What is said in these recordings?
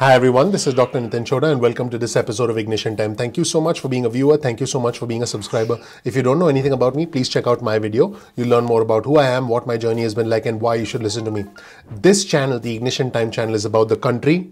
Hi everyone, this is Dr. Nitin Chhoda and welcome to this episode of Ignition Time. Thank you so much for being a viewer. Thank you so much for being a subscriber. If you don't know anything about me, please check out my video. You'll learn more about who I am, what my journey has been like, and why you should listen to me. This channel, the Ignition Time channel, is about the country,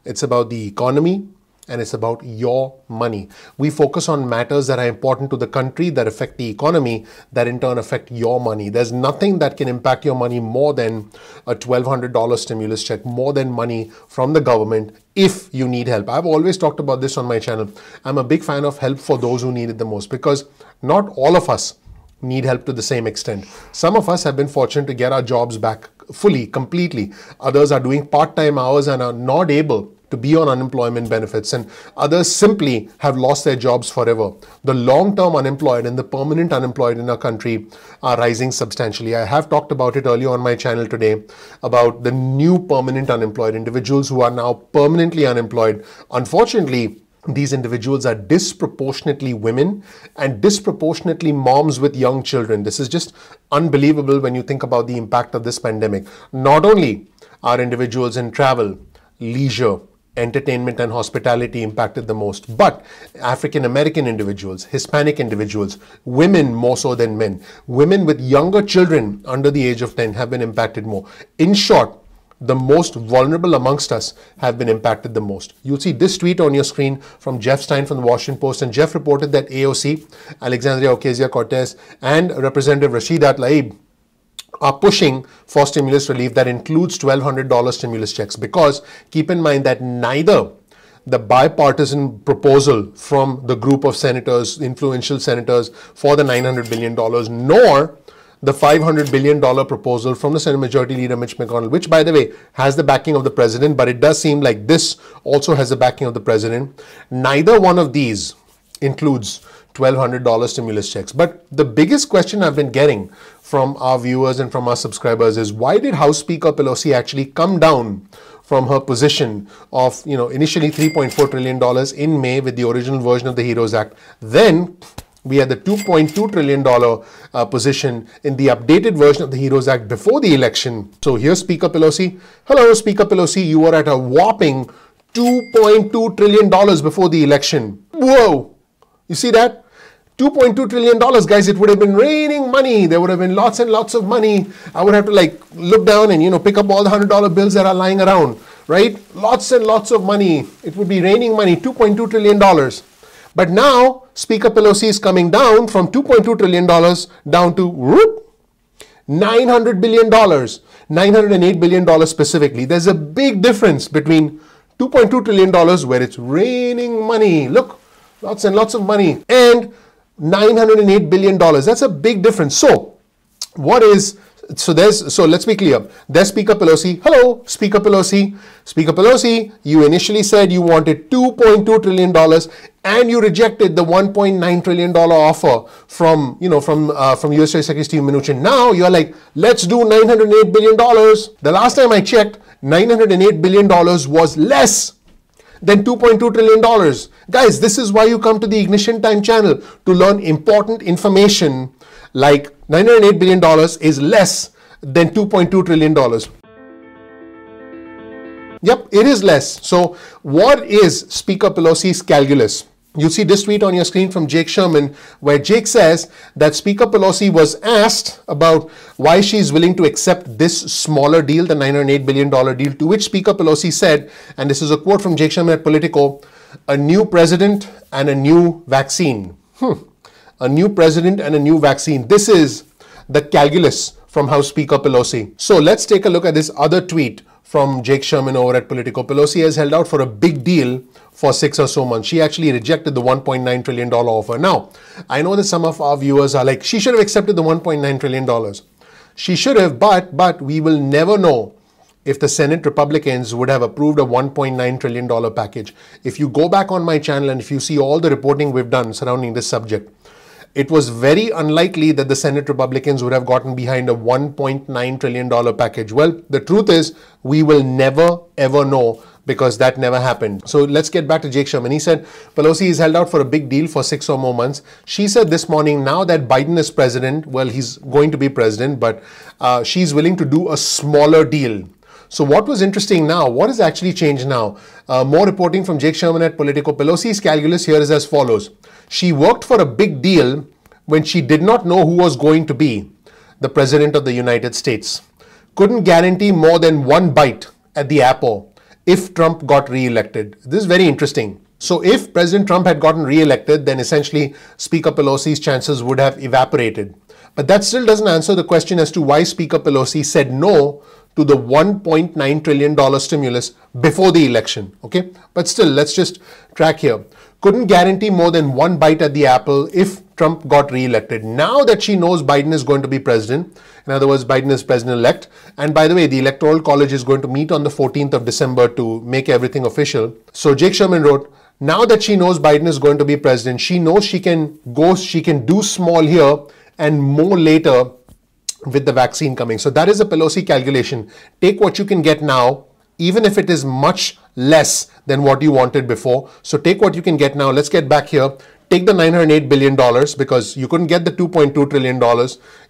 it's about the economy, and it's about your money. We focus on matters that are important to the country, that affect the economy, that in turn affect your money. There's nothing that can impact your money more than a $1,200 stimulus check, more than money from the government if you need help. I've always talked about this on my channel. I'm a big fan of help for those who need it the most, because not all of us need help to the same extent. Some of us have been fortunate to get our jobs back fully, completely. Others are doing part-time hours and are not able to be on unemployment benefits, and others simply have lost their jobs forever. The long-term unemployed and the permanent unemployed in our country are rising substantially. I have talked about it earlier on my channel today about the new permanent unemployed, individuals who are now permanently unemployed. Unfortunately, these individuals are disproportionately women and disproportionately moms with young children. This is just unbelievable when you think about the impact of this pandemic. Not only are individuals in travel, leisure, entertainment and hospitality impacted the most, but African American individuals, Hispanic individuals, women more so than men, women with younger children under the age of 10 have been impacted more. In short, the most vulnerable amongst us have been impacted the most. You'll see this tweet on your screen from Jeff Stein from the Washington Post, and Jeff reported that AOC, Alexandria Ocasio-Cortez, and Representative Rashida Tlaib are pushing for stimulus relief that includes $1,200 stimulus checks, because keep in mind that neither the bipartisan proposal from the group of senators, influential senators, for the $900 billion, nor the $500 billion proposal from the Senate Majority Leader Mitch McConnell, which, by the way, has the backing of the president, but it does seem like this also has the backing of the president. Neither one of these includes $1,200 stimulus checks. But the biggest question I've been getting from our viewers and from our subscribers is, why did House Speaker Pelosi actually come down from her position of, initially $3.4 trillion in May with the original version of the HEROES Act? Then we had the $2.2 trillion position in the updated version of the HEROES Act before the election. So here's Speaker Pelosi. Hello, Speaker Pelosi. You were at a whopping $2.2 trillion before the election. Whoa! You see that? $2.2 trillion, guys. It would have been raining money. There would have been lots and lots of money. I would have to look down and, pick up all the $100 bills that are lying around, right? Lots and lots of money. It would be raining money, $2.2 trillion. But now, Speaker Pelosi is coming down from $2.2 trillion down to $900 billion, $908 billion specifically. There's a big difference between $2.2 trillion, where it's raining money, look, lots and lots of money, and $908 billion. That's a big difference. So let's be clear. There's Speaker Pelosi. Hello, Speaker Pelosi. Speaker Pelosi, you initially said you wanted $2.2 trillion and you rejected the $1.9 trillion offer from US Trade Secretary Steve Mnuchin. Now you're like, let's do $908 billion. The last time I checked, $908 billion was less than $2.2 trillion. Guys, this is why you come to the Ignition Time channel, to learn important information like $908 billion is less than $2.2 trillion. Yep, it is less. So what is Speaker Pelosi's calculus? You see this tweet on your screen from Jake Sherman, where Jake says that Speaker Pelosi was asked about why she's willing to accept this smaller deal, the $908 billion deal, to which Speaker Pelosi said, and this is a quote from Jake Sherman at Politico, "A new president and a new vaccine." A new president and a new vaccine. This is the calculus from House Speaker Pelosi. So let's take a look at this other tweet from Jake Sherman over at Politico. Pelosi has held out for a big deal for 6 or so months. She actually rejected the $1.9 trillion offer. Now, I know that some of our viewers are like, she should have accepted the $1.9 trillion. She should have, but we will never know if the Senate Republicans would have approved a $1.9 trillion package. If you go back on my channel and if you see all the reporting we've done surrounding this subject, it was very unlikely that the Senate Republicans would have gotten behind a $1.9 trillion package. Well, the truth is, we will never, ever know, because that never happened. So let's get back to Jake Sherman. He said, Pelosi is held out for a big deal for 6 or more months. She said this morning, now that Biden is president, well, he's going to be president, but she's willing to do a smaller deal. So what was interesting now? What has actually changed now? More reporting from Jake Sherman at Politico. Pelosi's calculus here is as follows. She worked for a big deal when she did not know who was going to be the president of the United States. Couldn't guarantee more than one bite at the apple if Trump got re-elected. This is very interesting. So if President Trump had gotten re-elected, then essentially Speaker Pelosi's chances would have evaporated. But that still doesn't answer the question as to why Speaker Pelosi said no to the $1.9 trillion stimulus before the election. Okay, but still, let's just track here. Couldn't guarantee more than one bite at the apple if Trump got re-elected. Now that she knows Biden is going to be president, in other words, Biden is president-elect, and by the way, the Electoral College is going to meet on the 14th of December to make everything official. So Jake Sherman wrote, now that she knows Biden is going to be president, she knows she can do small here and more later with the vaccine coming. So that is a Pelosi calculation. Take what you can get now, even if it is much less than what you wanted before. So take what you can get now. Let's get back here. Take the $908 billion because you couldn't get the $2.2 trillion.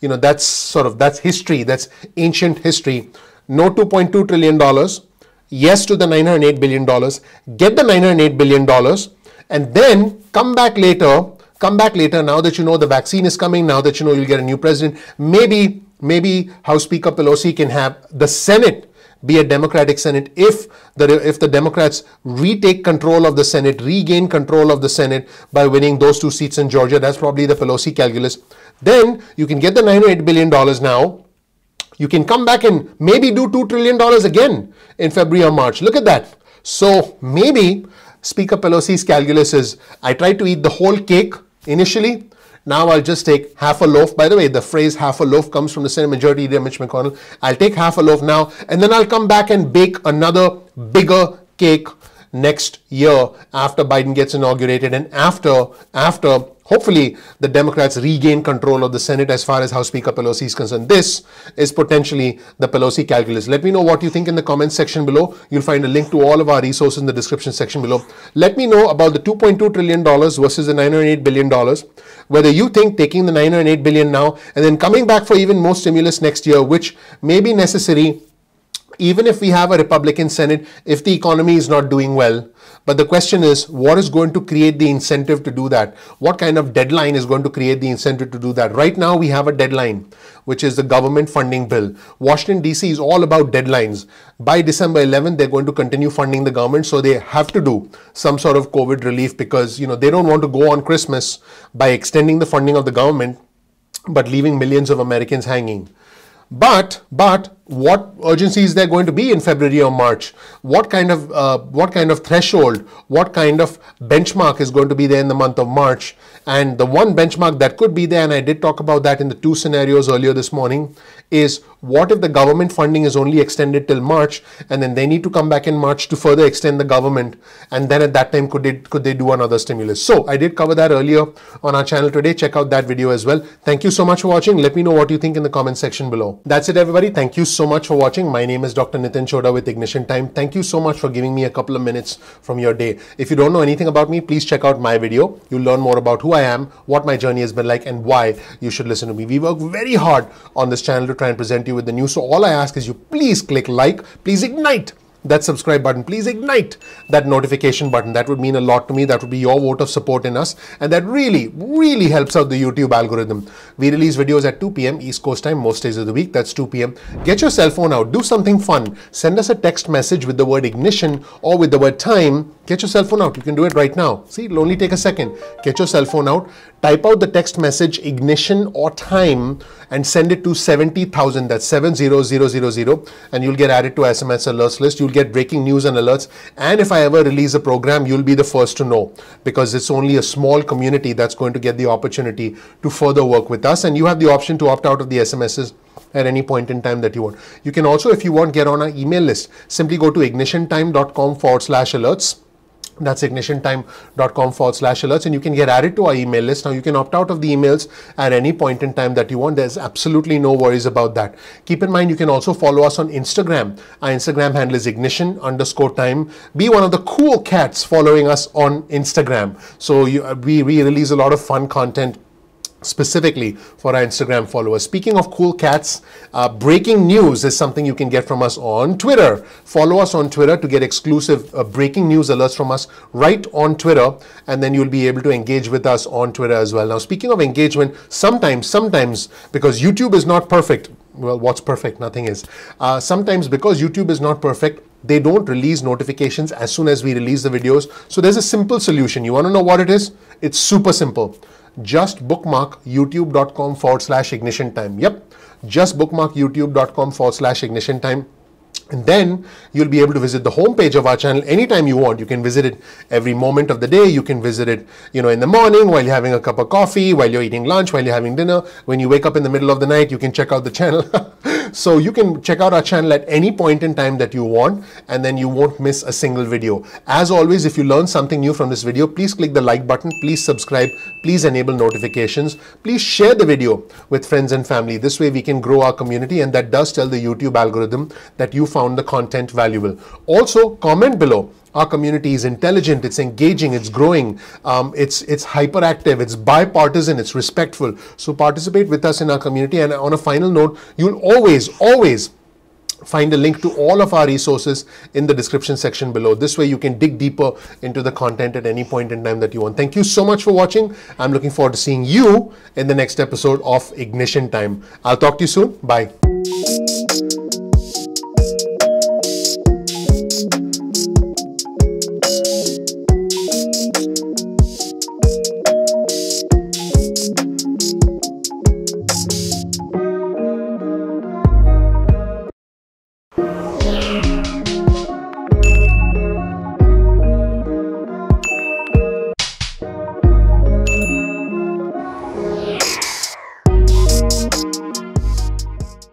You know, that's history. That's ancient history. No $2.2 trillion. Yes to the $908 billion. Get the $908 billion and then come back later now that you know the vaccine is coming, now that you know you'll get a new president. Maybe House Speaker Pelosi can have the Senate be a Democratic Senate if the Democrats retake control of the Senate, regain control of the Senate by winning those 2 seats in Georgia. That's probably the Pelosi calculus. Then you can get the $908 billion now. You can come back and maybe do $2 trillion again in February or March. Look at that. So maybe Speaker Pelosi's calculus is, I tried to eat the whole cake initially. Now I'll just take half a loaf. By the way, the phrase half a loaf comes from the Senate Majority Leader Mitch McConnell. I'll take half a loaf now, and then I'll come back and bake another bigger cake next year after Biden gets inaugurated and after hopefully the Democrats regain control of the Senate as far as House Speaker Pelosi is concerned. This is potentially the Pelosi calculus. Let me know what you think in the comments section below. You'll find a link to all of our resources in the description section below. Let me know about the $2.2 trillion versus the $908 billion. Whether you think taking the $908 billion now and then coming back for even more stimulus next year, which may be necessary even if we have a Republican Senate, if the economy is not doing well. But the question is, what is going to create the incentive to do that? What kind of deadline is going to create the incentive to do that? Right now, we have a deadline, which is the government funding bill. Washington, D.C. is all about deadlines. By December 11th, they're going to continue funding the government. So they have to do some sort of COVID relief because, you know, they don't want to go on Christmas by extending the funding of the government, but leaving millions of Americans hanging. But what urgency is there going to be in February or March? What kind of threshold, what kind of benchmark is going to be there in the month of March? And the one benchmark that could be there, and I did talk about that in the 2 scenarios earlier this morning, is what if the government funding is only extended till March, and then they need to come back in March to further extend the government, and then at that time could they do another stimulus? So I did cover that earlier on our channel today. Check out that video as well. Thank you so much for watching. Let me know what you think in the comment section below. That's it, everybody. Thank you so much for watching. My name is Dr. Nitin Chhoda with Ignition Time. Thank you so much for giving me a couple of minutes from your day. If you don't know anything about me, please check out my video. You'll learn more about who I am, what my journey has been like, and why you should listen to me. We work very hard on this channel to try and present you with the news. So all I ask is you please click like, please ignite that subscribe button, please ignite that notification button. That would mean a lot to me. That would be your vote of support in us, and that really helps out the YouTube algorithm. We release videos at 2 p.m. East Coast time most days of the week. That's 2 p.m. Get your cell phone out, do something fun. Send us a text message with the word ignition or with the word time. Get your cell phone out. You can do it right now. See, it'll only take a second. Get your cell phone out, type out the text message ignition or time and send it to 70,000. That's 70000, and you'll get added to SMS alerts list. You'll get breaking news and alerts, and if I ever release a program, you'll be the first to know, because it's only a small community that's going to get the opportunity to further work with us, and you have the option to opt out of the SMSs at any point in time that you want. You can also, if you want, get on our email list. Simply go to ignitiontime.com/alerts. That's ignitiontime.com/alerts, and you can get added to our email list. Now you can opt out of the emails at any point in time that you want. There's absolutely no worries about that. Keep in mind, you can also follow us on Instagram. Our Instagram handle is ignition_time. Be one of the cool cats following us on Instagram. So we release a lot of fun content, specifically for our Instagram followers. Speaking of cool cats, breaking news is something you can get from us on Twitter. Follow us on Twitter to get exclusive breaking news alerts from us right on Twitter, and then you'll be able to engage with us on Twitter as well. Now, speaking of engagement, sometimes, because YouTube is not perfect, well, what's perfect? Nothing is. Sometimes because YouTube is not perfect, they don't release notifications as soon as we release the videos. So there's a simple solution. You want to know what it is? It's super simple. Just bookmark youtube.com/ignition time. Yep, just bookmark youtube.com/ignition time. And then you'll be able to visit the homepage of our channel anytime you want. You can visit it every moment of the day. You can visit it, in the morning while you're having a cup of coffee, while you're eating lunch, while you're having dinner. When you wake up in the middle of the night, you can check out the channel. So you can check out our channel at any point in time that you want, and then you won't miss a single video. As always, if you learned something new from this video, please click the like button, please subscribe, please enable notifications, please share the video with friends and family. This way we can grow our community, and that does tell the YouTube algorithm that you found the content valuable. Also, comment below. Our community is intelligent, it's engaging, it's growing, it's hyperactive, it's bipartisan, it's respectful. So participate with us in our community. And on a final note, you'll always find a link to all of our resources in the description section below. This way you can dig deeper into the content at any point in time that you want. Thank you so much for watching. I'm looking forward to seeing you in the next episode of Ignition Time. I'll talk to you soon. Bye.